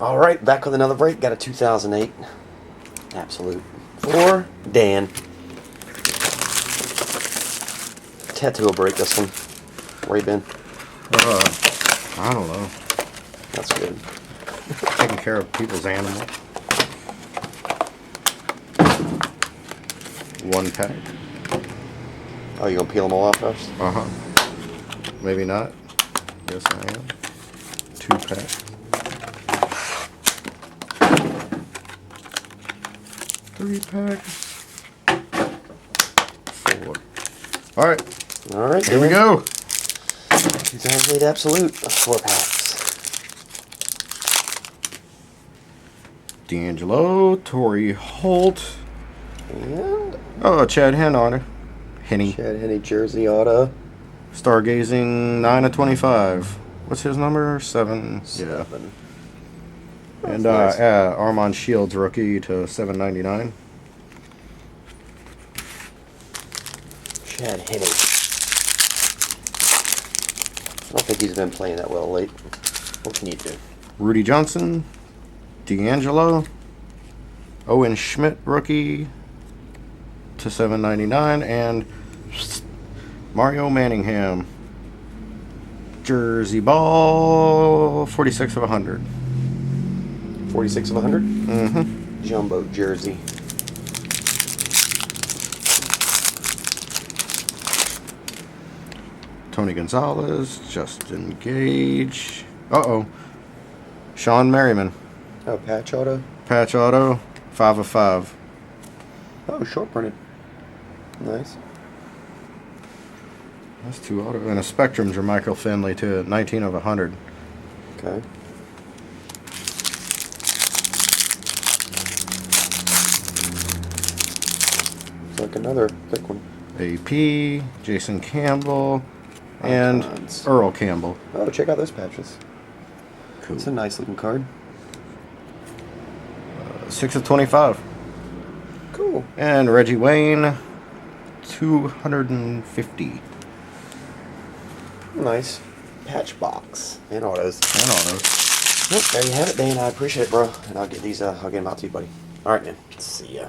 All right, back with another break. Got a 2008 Absolute for Dan. Tattoo will break this one. Where you been? I don't know. That's good. Taking care of people's animals. One pack. Oh, you gonna peel them all off first? Uh-huh. Maybe not. Yes, I am. 2 packs. 3 packs. 4. All right. All right, Here we go. 2008 Absolute, 4 packs. D'Angelo, Torrey Holt. And Oh, Chad Henne on her. Henne. Chad Henne jersey auto. Stargazing 9/25. What's his number? 7. 7. Yeah. And nice. Armand Shields rookie to 7.99. Chad Henne. I don't think he's been playing that well late. What can you do? Rudy Johnson, D'Angelo, Owen Schmidt rookie to 7.99, and Mario Manningham jersey ball 46 of 100. 46 of 100? Mm-hmm. Jumbo jersey. Tony Gonzalez, Justin Gage. Uh-oh. Sean Merriman. Oh, patch auto? Patch auto, 5 of 5. Oh, short printed. Nice. That's 2 auto. And a Spectrum Jermichael Finley to 19 of 100. Okay. Looks like another thick one. AP, Jason Campbell, and Icons. Earl Campbell. Oh, check out those patches. Cool. It's a nice looking card. 6 of 25. Cool. And Reggie Wayne, 250. Nice. Patch box. And autos. And autos. Yep, there you have it, Dan. I appreciate it, bro. And I'll get these, I'll get them out to you, buddy. Alright, man. See ya.